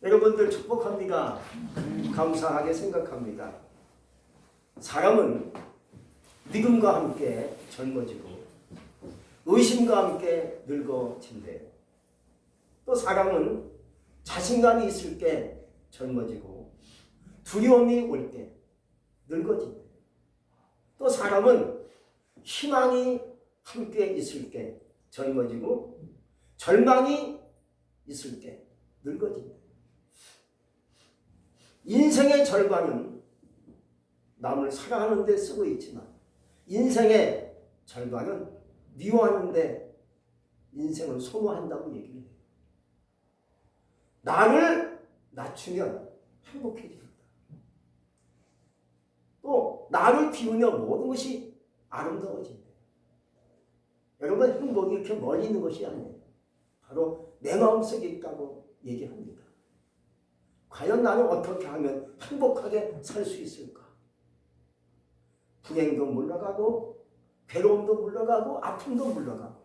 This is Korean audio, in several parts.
여러분들 축복합니다. 감사하게 생각합니다. 사람은 믿음과 함께 젊어지고 의심과 함께 늙어진대요. 또 사람은 자신감이 있을 때 젊어지고 두려움이 올 때 늙어진대요. 또 사람은 희망이 함께 있을 때 젊어지고 절망이 있을 때 늙어진대요. 인생의 절반은 남을 사랑하는 데 쓰고 있지만 인생의 절반은 미워하는 데 인생을 소모한다고 얘기를 해요. 나를 낮추면 행복해집니다. 또 나를 비우면 모든 것이 아름다워진다. 여러분, 행복이 이렇게 멀리 있는 것이 아니에요. 바로 내 마음속에 있다고 얘기합니다. 과연 나는 어떻게 하면 행복하게 살 수 있을까? 불행도 물러가고 괴로움도 물러가고 아픔도 물러가고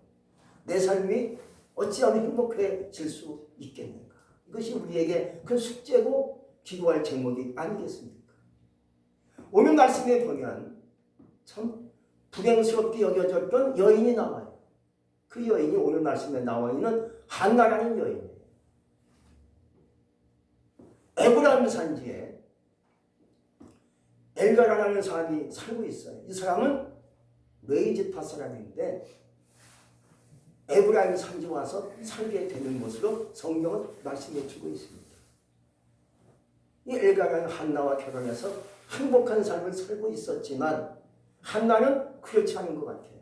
내 삶이 어찌하면 행복해질 수 있겠는가? 이것이 우리에게 큰 숙제고 기도할 제목이 아니겠습니까? 오늘 말씀에 보면 참 불행스럽게 여겨졌던 여인이 나와요. 그 여인이 오늘 말씀에 나와 있는 한나라는 여인이에요. 에브라임 산지에 엘가라라는 사람이 살고 있어요. 이 사람은 레이지파 사람인데 에브라임 산지 와서 살게 되는 것으로 성경은 말씀해 주고 있습니다. 이 엘가라는 한나와 결혼해서 행복한 삶을 살고 있었지만 한나는 그렇지 않은 것 같아요.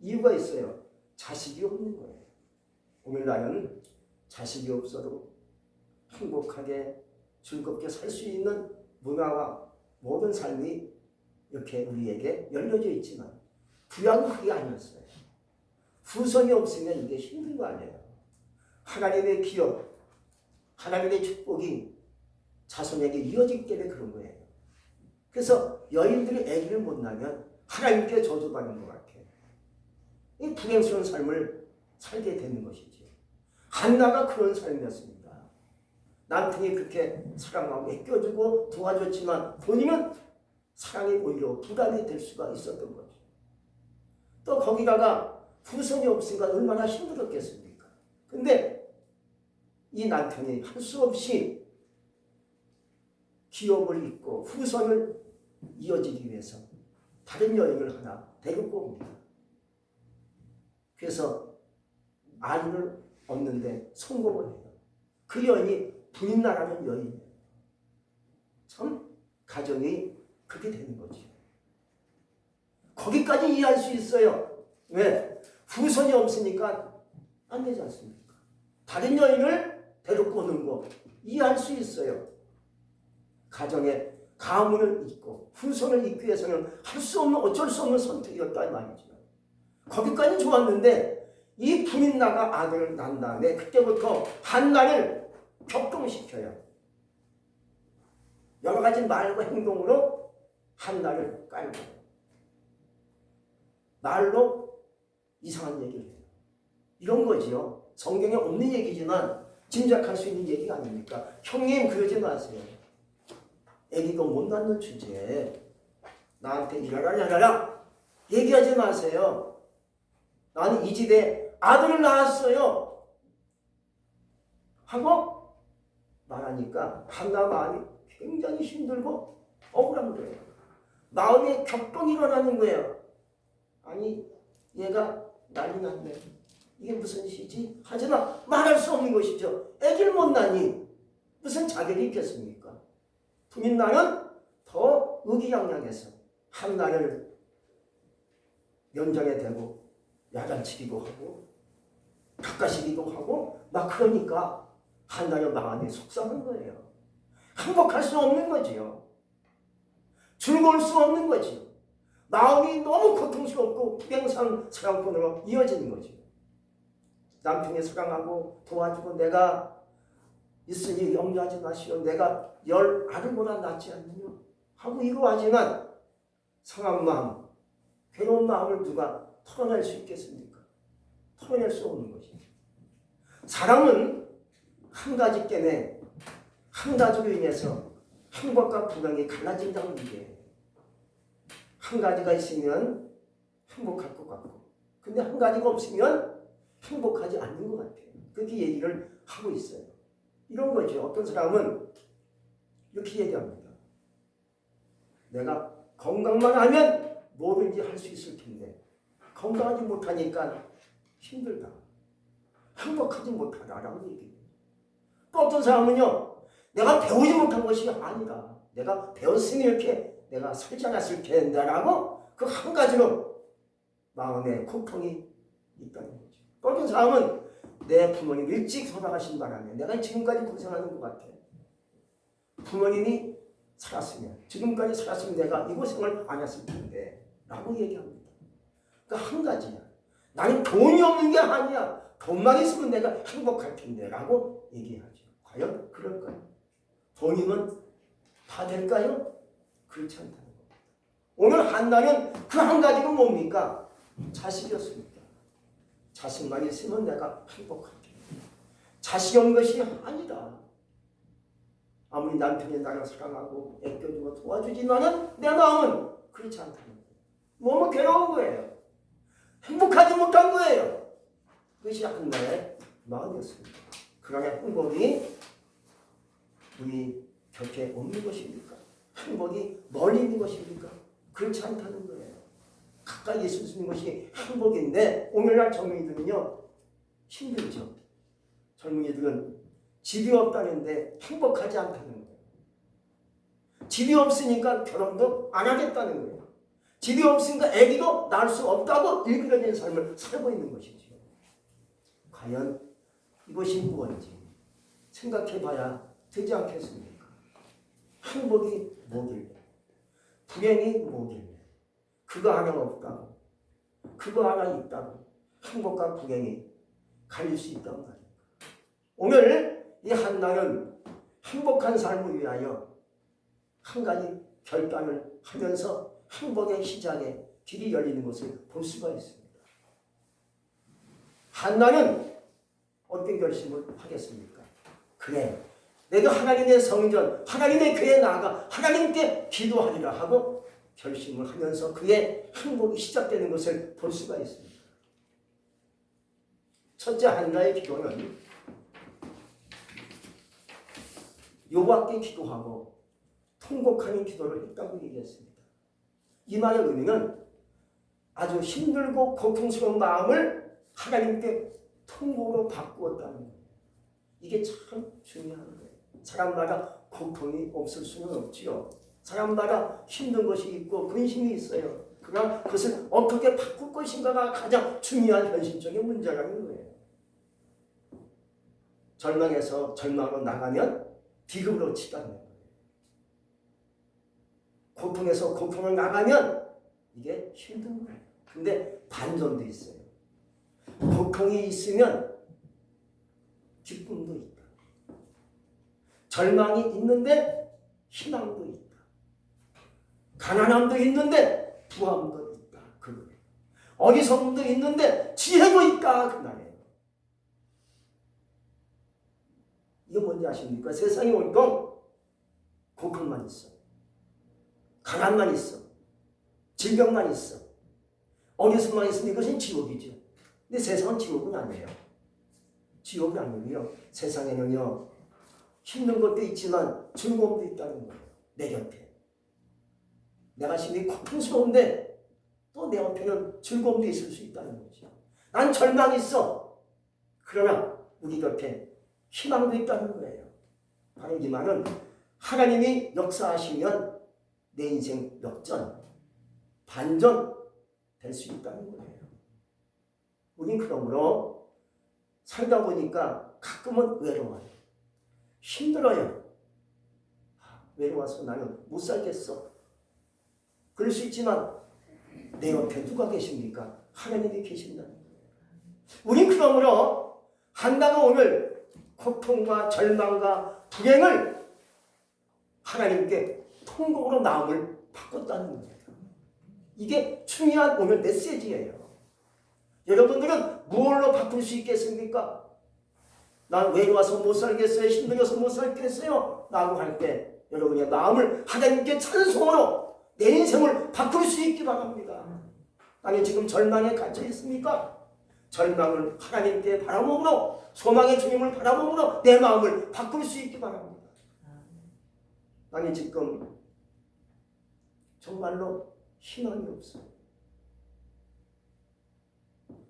이유가 있어요. 자식이 없는 거예요. 오늘 나는 자식이 없어도 행복하게 즐겁게 살 수 있는 문화와 모든 삶이 이렇게 우리에게 열려져 있지만 부양은 그게 아니었어요. 후손이 없으면 이게 힘든 거 아니에요. 하나님의 기업, 하나님의 축복이 자손에게 이어지기 때문에 그런 거예요. 그래서 여인들이 아기를 못 낳으면 하나님께 저주받는 것 같아요. 이 불행스러운 삶을 살게 되는 것이죠. 한나가 그런 삶이었습니다. 남편이 그렇게 사랑하고 애껴주고 도와줬지만 본인은 사랑이 오히려 부담이 될 수가 있었던 거죠. 또 거기다가 후손이 없으니까 얼마나 힘들었겠습니까? 근데 이 남편이 할 수 없이 기업을 잇고 후손을 이어지기 위해서 다른 여인을 하나 데리고 옵니다. 그래서 아이를 얻는데 성공을 해요. 그 여인이 분인나라는 여인이에요. 참 가정이 그렇게 되는 거죠. 거기까지 이해할 수 있어요. 왜? 후손이 없으니까 안 되지 않습니까? 다른 여인을 데리고 오는 거 이해할 수 있어요. 가정에 가문을 잇고 후손을 잇기 위해서는 할 수 없는 어쩔 수 없는 선택이었다 이 말이죠. 거기까지 좋았는데 이 분인나가 아들을 낳은 다음에 그때부터 한나를 격동시켜요. 여러 가지 말과 행동으로 한나를 깔고 말로 이상한 얘기를 해요. 이런 거지요. 성경에 없는 얘기지만 짐작할 수 있는 얘기가 아닙니까? 형님 그러지 마세요. 애기도 못 낳는 주제에 나한테 이라라 얘기하지 마세요. 나는 이 집에 아들을 낳았어요 하고 말하니까 한나 마음이 굉장히 힘들고 억울한 거예요. 마음에 격동이 일어나는 거예요. 아니 얘가 난리 났네. 이게 무슨 시지? 하지만 말할 수 없는 것이죠. 애기를 못 낳니 무슨 자격이 있겠습니까? 분인나는 더 의기양양해서 한나를 연장에 대고 야단치기도 하고 깎아시기도 하고 막 그러니까 한나의 마음이 속상한 거예요. 행복할 수 없는 거지요. 즐거울 수 없는 거지요. 마음이 너무 고통스럽고 불행한 사랑꾼으로 이어지는 거지요. 남편이 사랑하고 도와주고 내가 있으니 염려하지 마시오. 내가 10 알을보다 낫지 않느냐 하고 이거하지만 상한 마음, 괴로운 마음을 누가 털어낼 수 있겠습니까? 털어낼 수 없는 것입니다. 사람은 한 가지 때문에 한 가지로 인해서 행복과 불행이 갈라진다는 얘기예요. 한 가지가 있으면 행복할 것 같고 근데 한 가지가 없으면 행복하지 않는 것 같아요. 그렇게 얘기를 하고 있어요. 이런 거죠. 어떤 사람은 이렇게 얘기합니다. 내가 건강만 하면 뭐든지 할 수 있을 텐데 건강하지 못하니까 힘들다. 행복하지 못하다라고 얘기해요. 또 어떤 사람은요. 내가 배우지 못한 것이 아니다. 내가 배웠으니 이렇게 내가 살지 않았을 텐데라고 그 한 가지로 마음에 고통이 있다는 거죠. 또 어떤 사람은 내 부모님이 일찍 돌아가신 바람에 내가 지금까지 고생하는 것 같아. 부모님이 살았으면 지금까지 살았으면 내가 이 고생을 안 했을 텐데 라고 얘기합니다. 그러니까 한 가지야. 나는 돈이 없는 게 아니야. 돈만 있으면 내가 행복할 텐데 라고 얘기하죠. 과연 그럴까요? 돈이면 다 될까요? 그렇지 않다는 겁니다. 오늘 한나는 그 한 가지가 뭡니까? 자식이었습니다. 자식만 있으면 내가 행복할 텐데 자식이 없는 것이 아니다. 아무리 남편이 나를 사랑하고 애껴주고 도와주지만은 내 마음은 그렇지 않다는 거예요. 너무 괴로운 거예요. 행복하지 못한 거예요. 그것이 한나의 마음이었습니다. 그러나 행복이 우리 곁에 없는 것입니까? 행복이 멀리 있는 것입니까? 그렇지 않다는 거예요. 가까이 있을 수 있는 것이 행복인데 오늘날 젊은이들은요 힘들죠. 젊은이들은 집이 없다는데 행복하지 않다는 거예요. 집이 없으니까 결혼도 안 하겠다는 거예요. 집이 없으니까 아기도 낳을 수 없다고 일그러진 삶을 살고 있는 것이죠. 과연 이것이 무엇인지 생각해 봐야 되지 않겠습니까? 행복이 뭐길래 불행이 뭐길래 그거 하나 없다고 그거 하나 있다고 행복과 불행이 갈릴 수 있단 말이에요. 오늘 이 한나는 행복한 삶을 위하여 한 가지 결단을 하면서 행복의 시작에 길이 열리는 것을 볼 수가 있습니다. 한나는 어떤 결심을 하겠습니까? 그래, 내가 하나님의 성전, 하나님의 교회에 나아가 하나님께 기도하리라 하고 결심을 하면서 그의 행복이 시작되는 것을 볼 수가 있습니다. 첫째 한나의 기도는 여호와께 기도하고 통곡하는 기도를 했다고 얘기했습니다. 이 말의 의미는 아주 힘들고 고통스러운 마음을 하나님께 통곡으로 바꾸었다는 거예요. 이게 참 중요한 거예요. 사람마다 고통이 없을 수는 없지요. 사람마다 힘든 것이 있고 근심이 있어요. 그러나 그것을 어떻게 바꿀 것인가가 가장 중요한 현실적인 문제라는 거예요. 절망에서 절망으로 나가면 비극으로 치닫는 거예요. 고통에서 고통을 나가면 이게 힘든 거예요. 근데 반전도 있어요. 고통이 있으면 기쁨도 있다. 절망이 있는데 희망도 있다. 가난함도 있는데 부함도 있다. 그거예요. 어리석음도 있는데 지혜도 있다. 그 말이에요. 이거 뭔지 아십니까? 세상에 온통 고통만 있어. 가난만 있어. 질병만 있어. 어리석음만 있으면 이것은 지옥이죠. 근데 세상은 지옥은 아니에요. 지옥이 아니고요. 세상에는요. 힘든 것도 있지만 즐거움도 있다는 거예요. 내 곁에. 내가 심히 고통스러운데 또 내 옆에는 즐거움도 있을 수 있다는 거죠. 난 절망이 있어. 그러나 우리 곁에 희망도 있다는 거예요. 바로 이 말은 하나님이 역사하시면 내 인생 역전, 반전 될 수 있다는 거예요. 우린 그러므로 살다 보니까 가끔은 외로워요. 힘들어요. 외로워서 나는 못 살겠어. 그럴 수 있지만 내 옆에 누가 계십니까? 하나님이 계신다는 거예요. 우린 그러므로 한나가 오늘 고통과 절망과 불행을 하나님께 통곡으로 마음을 바꿨다는 거예요. 이게 중요한 오늘 메시지예요. 여러분들은 무엇로 바꿀 수 있겠습니까? 난 외로워서 못 살겠어요. 힘들어서 못 살겠어요. 라고 할 때 여러분의 마음을 하나님께 찬송으로 내 인생을 바꿀 수 있기 바랍니다. 아니 지금 절망에 갇혀 있습니까? 절망을 하나님께 바라봄으로 소망의 주님을 바라봄으로 내 마음을 바꿀 수 있기 바랍니다. 아니 지금 정말로 희망이 없어요.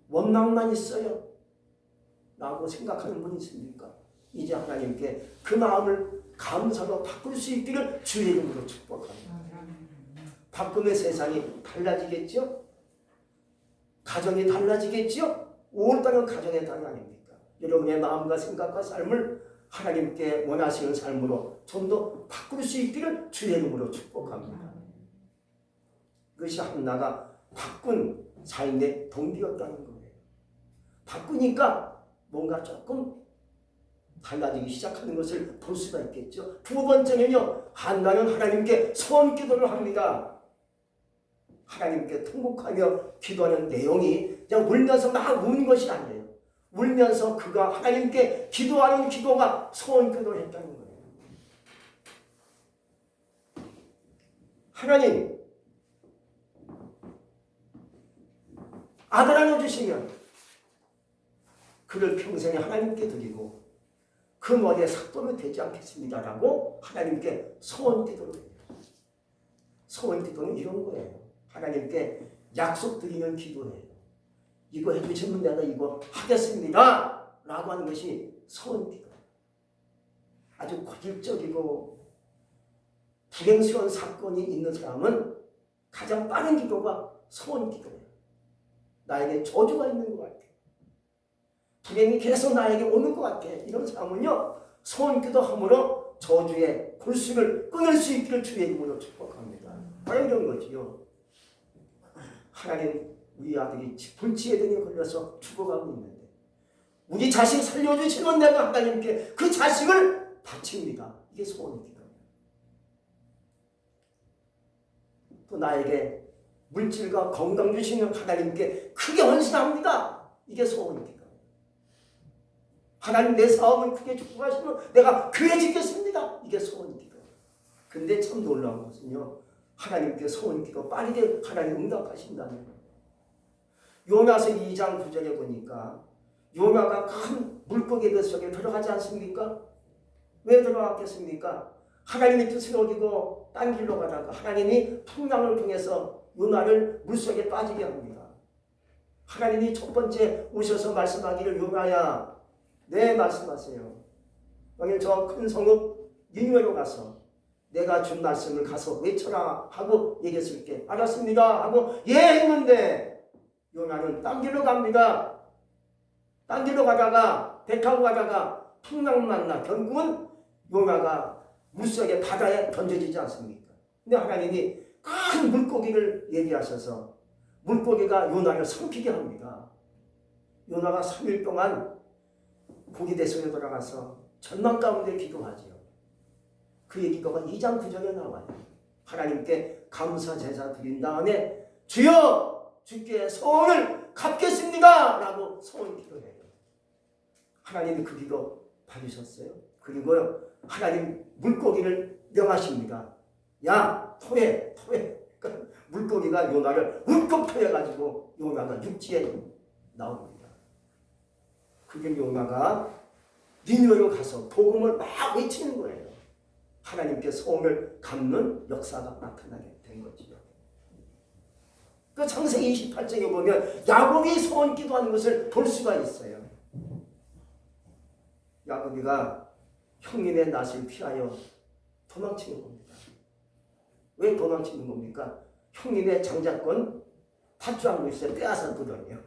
원망만 있어요. 라고 생각하는 분이 있습니까? 이제 하나님께 그 마음을 감사로 바꿀 수 있기를 주의 이름으로 축복합니다. 바꾸면 세상이 달라지겠죠? 가정이 달라지겠죠? 5월달은 가정의 달 아닙니까? 여러분의 마음과 생각과 삶을 하나님께 원하시는 삶으로 좀 더 바꿀 수 있기를 주의 이름으로 축복합니다. 그것이 한나가 바꾼 삶의 동기였다는 거예요. 바꾸니까 뭔가 조금 달라지기 시작하는 것을 볼 수가 있겠죠. 두 번째는요, 한나는 하나님께 소원 기도를 합니다. 하나님께 통곡하며 기도하는 내용이 그냥 울면서 막 우는 것이 아니에요. 울면서 그가 하나님께 기도하는 기도가 소원 기도를 했다는 거예요. 하나님, 아들 하나 주시면 그를 평생에 하나님께 드리고 그 머리에 삭도를 대지 않겠습니다라고 하나님께 소원 기도를 해요. 소원 기도는 이런 거예요. 하나님께 약속드리는 기도예요. 이거 해주시면 내가 이거 하겠습니다 라고 하는 것이 소원 기도. 아주 고질적이고 불행스러운 사건이 있는 사람은 가장 빠른 기도가 소원 기도예요. 나에게 저주가 있는 것 같아. 불행이 계속 나에게 오는 것 같아. 이런 사람은요, 소원 기도함으로 저주의 골수를 끊을 수 있기를 주의 이름으로 축복합니다. 바로 이런 거지요. 하나님, 우리 아들이 불치에 등에 걸려서 죽어가고 있는데 우리 자식 살려주시면 내가 하나님께 그 자식을 바칩니다. 이게 소원 기도예요. 또 나에게 물질과 건강 주시는 하나님께 크게 헌신합니다. 이게 소원 기도. 하나님 내 사업을 크게 축복하시면 내가 교회 짓겠습니다. 이게 소원 기도. 근데 참 놀라운 것은요, 하나님께 소원 기도 빠르게 하나님 응답하신다는 거예요. 요나서 2장 9절에 보니까 요나가 큰 물고기 뱃속에 들어가지 않습니까? 왜 들어갔겠습니까? 하나님의 뜻을 어기고 딴 길로 가다가 하나님이 풍랑을 통해서 요나를 물속에 빠지게 합니다. 하나님이 첫 번째 오셔서 말씀하기를 요나야, 네 말씀하세요. 오늘 저 큰 성읍 니느웨로 가서 내가 준 말씀을 가서 외쳐라 하고 얘기했을 때 알았습니다 하고 예 했는데 요나는 딴 길로 갑니다. 딴 길로 가다가 배 타고 가다가 풍랑 만나 결국은 요나가 물속에 바다에 던져지지 않습니까? 근데 하나님이 큰 물고기를 예비하셔서 물고기가 요나를 삼키게 합니다. 요나가 3일 동안 고기 대속에 돌아가서 전망 가운데 기도하지요. 그의 기도가 2장 9절에 나와요. 하나님께 감사 제사 드린 다음에 주여 주께 소원을 갚겠습니다 라고 소원 기도해요. 하나님이 그 기도 받으셨어요. 그리고요, 하나님 물고기를 명하십니다. 야 토해. 그러니까 물고기가 요나를 울컥 토해가지고 요나가 육지에 나옵니다. 그게 요나가 니느웨로 가서 복음을 막 외치는 거예요. 하나님께 소원을 갚는 역사가 나타나게 된 거지요. 그 창세기 28장에 보면 야곱이 소원 기도하는 것을 볼 수가 있어요. 야곱이가 형님의 낯을 피하여 도망치는 겁니다. 왜 도망치는 겁니까? 형님의 장자권 팥주한 있어요. 빼앗았거든요.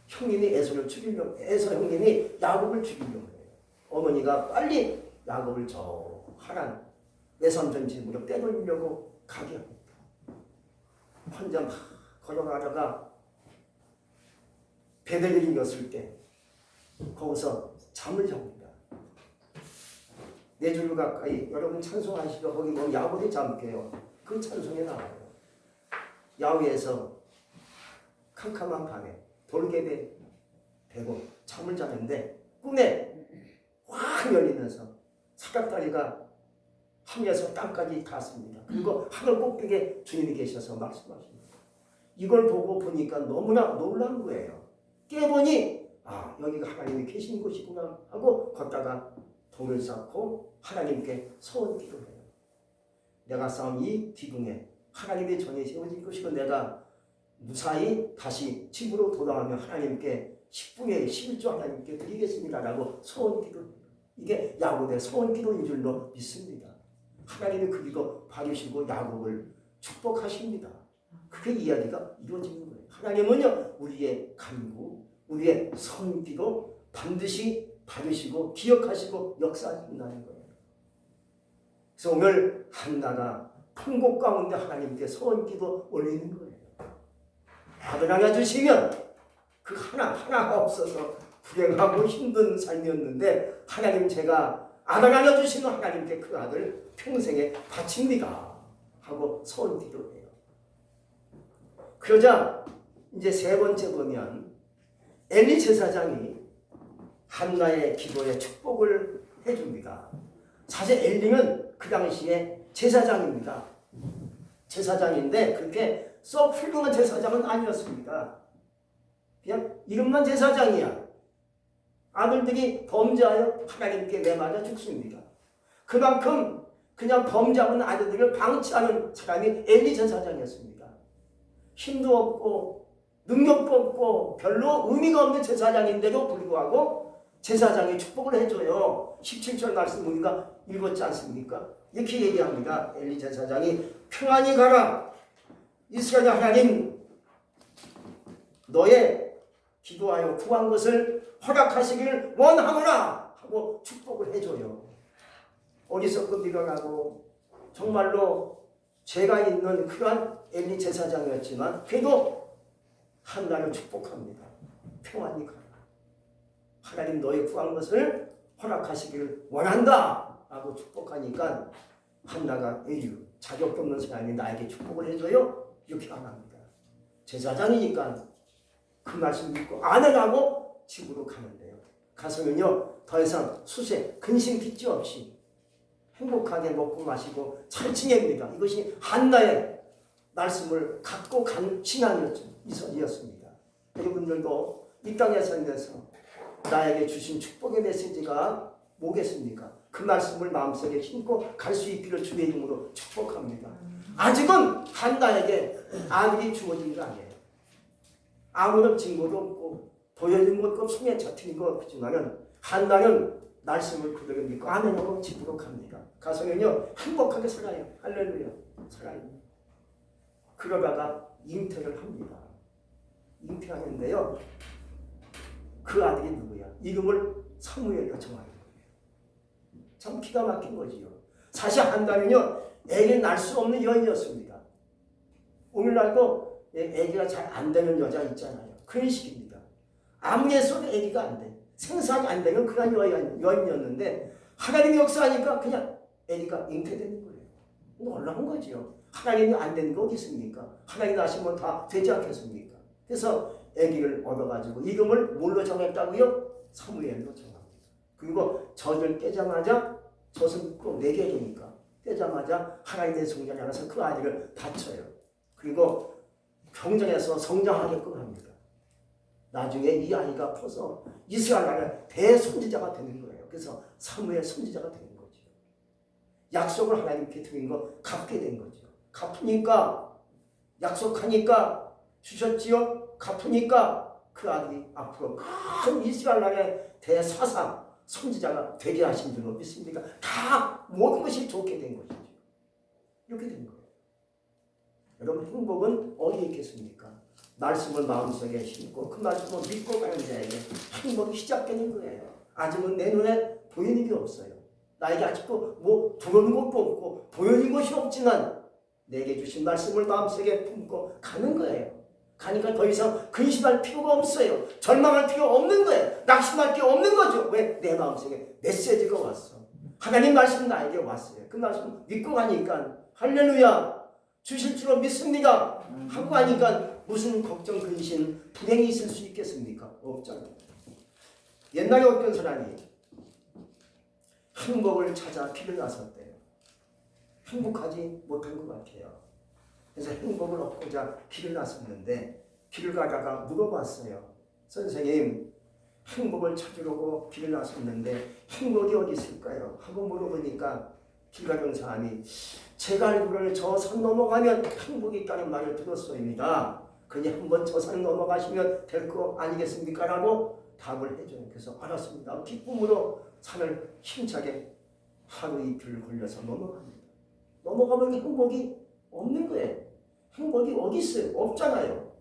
형님이 에서를 죽이려고, 에서 형님이 야곱을 죽이려고 해요. 어머니가 빨리 야곱을 저 하란 외삼촌 집으로 빼돌리려고 가게 합니다. 혼자 막 걸어가다가 베들레헴 이었을 때 거기서 잠을 잡니다. 4줄 가까이 여러분 찬송하시고 거기 뭐 야곱이 잠 깨요. 그 찬송에 나와요. 야외에서 캄캄한 밤에 돌개배 대고 잠을 자는데 꿈에 확 열리면서 사각다리가 하늘에서 땅까지 닿았습니다. 그리고 하늘 꼭대기에 주님이 계셔서 말씀하십니다. 이걸 보고 보니까 너무나 놀란 거예요. 깨보니 여기가 하나님이 계신 곳이구나 하고 걷다가 돌을 쌓고 하나님께 소원 기도해요. 내가 쌓은 이 기둥에 하나님의 전이 세워질 것이고 내가 무사히 다시 집으로 돌아가며 하나님께 10분의 11조 하나님께 드리겠습니다라고 소원 기도해요. 이게 야곱의 소원 기도인 줄로 믿습니다. 하나님이 그 기도 받으시고 야곱을 축복하십니다. 그게 이야기가 이루어지는 거예요. 하나님은요 우리의 간구, 우리의 소원 기도 반드시 받으시고 기억하시고 역사하신다는 거예요. 그래서 오늘 한나가 풍곡 가운데 하나님께 소원 기도 올리는 거예요. 아들 하나 주시면 그 하나가 없어서 불행하고 힘든 삶이었는데 하나님 제가 아들 하나 주시면 하나님께 그 아들 평생에 바칩니다 하고 소원 기도해요. 그러자 이제 세 번째 보면 엘리 제사장이 한나의 기도에 축복을 해줍니다. 사실 엘리는 그 당시에 제사장입니다. 제사장인데 그렇게 썩 훌륭한 제사장은 아니었습니다. 그냥 이름만 제사장이야. 아들들이 범죄하여 하나님께 매맞아 죽습니다. 그만큼 그냥 범죄하는 아들들을 방치하는 사람이 엘리 제사장이었습니다. 힘도 없고 능력도 없고 별로 의미가 없는 제사장인데도 불구하고 제사장이 축복을 해줘요. 17절 말씀 우리가 읽었지 않습니까? 이렇게 얘기합니다. 엘리 제사장이 평안히 가라. 이스라엘 하나님 너의 기도하여 구한 것을 허락하시기를 원하노라 하고 축복을 해줘요. 어리석고 미련하고 정말로 죄가 있는 그러한 엘리 제사장이었지만 그래도 한나를 축복합니다. 평안히 가라. 하나님 너의 구한 것을 허락하시기를 원한다 하고 축복하니까 한나가 에휴 자격도 없는 사람이 나에게 축복을 해줘요? 이렇게 안 합니다. 제사장이니까 그 말씀 믿고 안 하고 집으로 가는데요. 가서는요 더 이상 숫에 근심 빚지 없이 행복하게 먹고 마시고 잘 지냅니다. 이것이 한나의 말씀을 갖고 간 신앙이었습니다. 여러분들도 이 땅에 살면서 나에게 주신 축복의 메시지가 뭐겠습니까? 그 말씀을 마음속에 심고 갈 수 있기를 주의 이름으로 축복합니다. 아직은 한나에게 아들이 주어진 거 아니에요. 아무런 증거도 없고 보여진 것도 없고 손에 잡힌 것 없지만은 한나는 말씀을 그대로 믿고 아멘하고 집으로 갑니다. 가서는요 행복하게 살아요. 할렐루야 살아요. 그러다가 잉태를 합니다. 잉태하는데요 그 아들이 누구야? 이름을 사무엘로 정하는 거예요. 참 기가 막힌 거지요. 사실 한나는요 애기 낳을 수 없는 여인이었습니다. 오늘날도 애기가 잘 안 되는 여자 있잖아요. 그런 식입니다. 아무리 했어도 애기가 안 돼. 생산이 안 되는 그런 여인이었는데 하나님이 역사하니까 그냥 애기가 잉태되는 거예요. 놀라운 거지요. 하나님이 안 되는 거 어디 있습니까? 하나님이 하시면 다 되지 않겠습니까? 그래서 애기를 얻어가지고 이름을 뭘로 정했다고요? 사무엘로 정합니다. 그리고 젖을 떼자마자 젖은 꼭 4개 되니까 떼자마자 하나님의 성전에 가서 그 아이를 바쳐요. 그리고 경전에서 성장하게끔 합니다. 나중에 이 아이가 커서 이스라엘 나라의 대선지자가 되는 거예요. 그래서 사무엘 선지자가 되는 거죠. 약속을 하나님께 드린 거 갚게 된 거죠. 갚으니까 약속하니까 주셨지요. 갚으니까 그 아들이 앞으로 큰 이스라엘 나라의 대사상 선지자가 되게 하신 줄로 믿습니까? 다 모든 것이 좋게 된 것이죠. 이렇게 된 거예요. 여러분 행복은 어디에 있겠습니까? 말씀을 마음속에 심고 그 말씀을 믿고 가는 자에게 행복이 시작되는 거예요. 아직은 내 눈에 보이는 게 없어요. 나에게 아직도 뭐 들어오는 것도 없고 보이는 것이 없지만 내게 주신 말씀을 마음속에 품고 가는 거예요. 가니까 더 이상 근심할 필요가 없어요. 절망할 필요 없는 거예요. 낙심할 게 없는 거죠. 왜? 내 마음속에 메시지가 왔어. 하나님 말씀 나에게 왔어요. 그 말씀 믿고 가니까 할렐루야 주실 줄로 믿습니다 하고 가니까 무슨 걱정, 근심, 불행이 있을 수 있겠습니까? 없잖아요. 옛날에 어떤 사람이 행복을 찾아 길을 나섰대요. 행복하지 못한 것 같아요. 그래서 행복을 얻고자 길을 나섰는데 길을 가다가 물어봤어요. 선생님, 행복을 찾으려고 길을 나섰는데 행복이 어디 있을까요? 하고 물어보니까 길 가던 사람이 제가 알기로는 저 산 넘어가면 행복이 있다는 말을 들었소입니다. 그냥 한번 저 산 넘어가시면 될 거 아니겠습니까? 라고 답을 해줘요. 그래서 알았습니다. 기쁨으로 산을 힘차게 하루 이틀 걸려서 넘어갑니다. 넘어가면 행복이 없는 거예요. 행복이 어디 있어요? 없잖아요.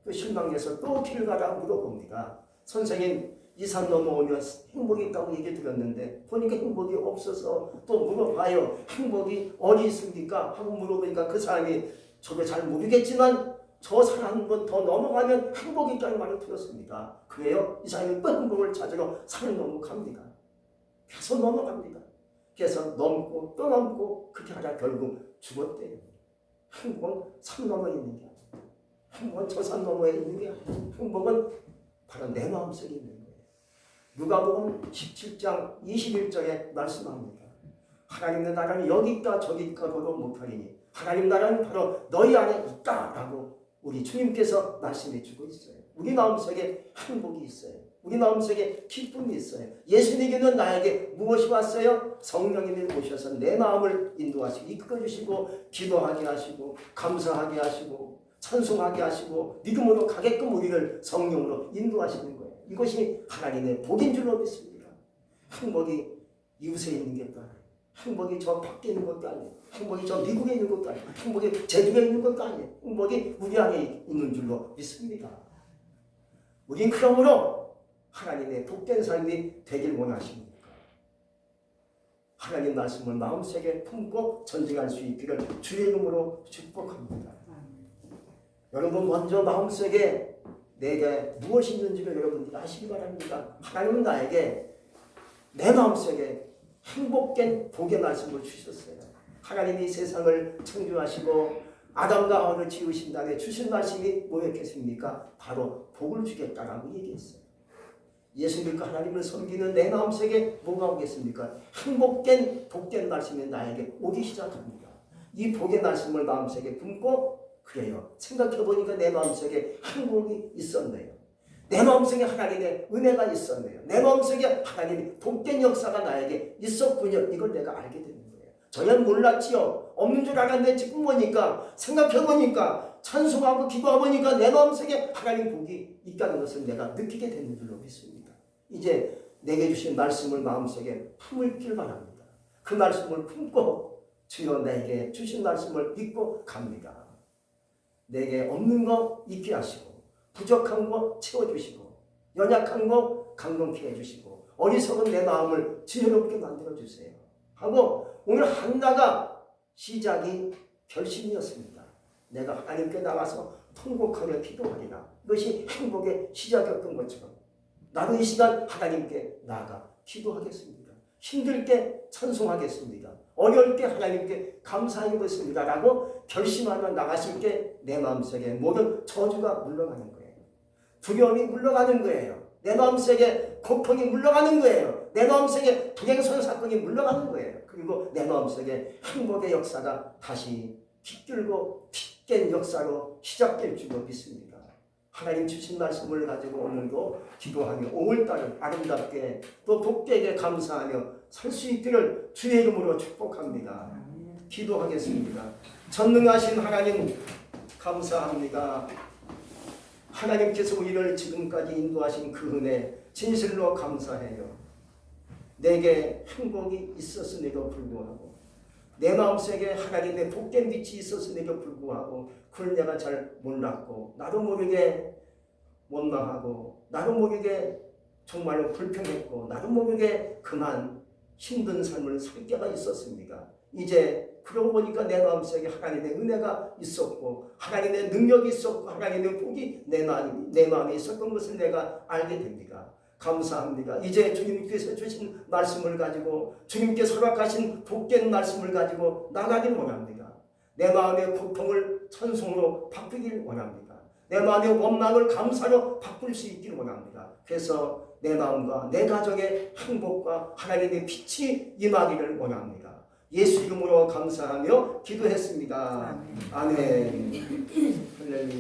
그 실망해서 또 길 가다 물어봅니다. 선생님, 이 산 넘어오면 행복이 있다고 얘기 들었는데 보니까 행복이 없어서 또 물어봐요. 행복이 어디 있습니까? 하고 물어보니까 그 사람이 저도 잘 모르겠지만 저 산 한 번 더 넘어가면 행복이 있다는 말을 들었습니다. 그래요? 이 사람이 또 행복을 찾으러 산을 넘어갑니다. 계속 넘어갑니다. 그래서 넘고 또 넘고 그렇게 하다 결국 죽었대요. 행복은 산 너머에 있는 게 아니에요. 행복은 저 산 너머에 있는 게 아니에요. 행복은 바로 내 마음속에 있는 거예요. 누가복음 17장 21절에 말씀합니다. 하나님의 나라는 여기 있다 저기 있다고도 못하리니 하나님 나라는 바로 너희 안에 있다라고 우리 주님께서 말씀해 주고 있어요. 우리 마음속에 행복이 있어요. 우리 마음속에 기쁨이 있어요. 예수님께는 나에게 무엇이 왔어요? 성령님이 오셔서 내 마음을 인도하시고 이끌어주시고 기도하게 하시고 감사하게 하시고 찬송하게 하시고 믿음으로 가게끔 우리를 성령으로 인도하시는 거예요. 이것이 하나님의 복인 줄로 믿습니다. 행복이 이웃에 있는 게 아니에요. 행복이 저 밖에 있는 것도 아니에요. 행복이 저 미국에 있는 것도 아니에요. 행복이 제주에 있는 것도 아니에요. 행복이 우리 안에 있는 줄로 믿습니다. 우린 그러므로 하나님의 복된 삶이 되길 원하십니까? 하나님 말씀을 마음속에 품고 전쟁할 수 있기를 주의 이름으로 축복합니다. 여러분 먼저 마음속에 내게 무엇이 있는지를 여러분들이 아시기 바랍니다. 하나님은 나에게 내 마음속에 행복된 복의 말씀을 주셨어요. 하나님이 세상을 창조하시고 아담과 하와를 지으신 다음에 주신 말씀이 뭐였겠습니까? 바로 복을 주겠다라고 얘기했어요. 예수 믿고 하나님을 섬기는 내 마음속에 뭐가 오겠습니까? 행복된 복된 말씀이 나에게 오기 시작합니다. 이 복의 말씀을 마음속에 품고 그래요. 생각해보니까 내 마음속에 행복이 있었네요. 내 마음속에 하나님의 은혜가 있었네요. 내 마음속에 하나님의 복된 역사가 나에게 있었군요. 이걸 내가 알게 되는 거예요. 저는 몰랐지요. 없는 줄 알았는데 지금 보니까 생각해보니까 찬송하고 기도해보니까 내 마음속에 하나님 복이 있다는 것을 내가 느끼게 되는 줄로 믿습니다. 이제 내게 주신 말씀을 마음속에 품을 바랍니다. 그 말씀을 품고 주여 내게 주신 말씀을 믿고 갑니다. 내게 없는 거 있게 하시고 부족한 거 채워주시고 연약한 거 강건케 해주시고 어리석은 내 마음을 지혜롭게 만들어주세요 하고 오늘 한나가 시작이 결심이었습니다. 내가 하나님께 나가서 통곡하며 기도하리라. 이것이 행복의 시작이었던 것처럼 나도 이 시간 하나님께 나아가 기도하겠습니다. 힘들 때 찬송하겠습니다. 어려울 때 하나님께 감사하겠습니다 라고 결심하며 나가실 때 내 마음속에 모든 저주가 물러가는 거예요. 두려움이 물러가는 거예요. 내 마음속에 고통이 물러가는 거예요. 내 마음속에 불행선 사건이 물러가는 거예요. 그리고 내 마음속에 행복의 역사가 다시 깃들고 핏깬 역사로 시작될 줄로 믿습니다. 하나님 주신 말씀을 가지고 오늘도 기도하며 5월달을 아름답게 또 복되게 감사하며 살 수 있기를 주의 이름으로 축복합니다. 기도하겠습니다. 전능하신 하나님 감사합니다. 하나님께서 우리를 지금까지 인도하신 그 은혜 진실로 감사해요. 내게 행복이 있었음에도 불구하고 내 마음속에 하나님의 복된 빛이 있었음에도 불구하고 그걸 내가 잘 몰랐고 나도 모르게 원망하고 나도 모르게 정말로 불평했고 나도 모르게 그만 힘든 삶을 살 때가 있었습니다. 이제 그러고 보니까 내 마음속에 하나님의 은혜가 있었고 하나님의 능력이 있었고 하나님의 복이 내 마음에 있었던 것을 내가 알게 됩니다. 감사합니다. 이제 주님께서 주신 말씀을 가지고 주님께서 허락하신 복된 말씀을 가지고 나가길 원합니다. 내 마음의 고통을 찬송으로 바꾸길 원합니다. 내 마음의 원망을 감사로 바꿀 수 있기를 원합니다. 그래서 내 마음과 내 가정의 행복과 하나님의 빛이 임하기를 원합니다. 예수 이름으로 감사하며 기도했습니다. 아멘. 할렐루야.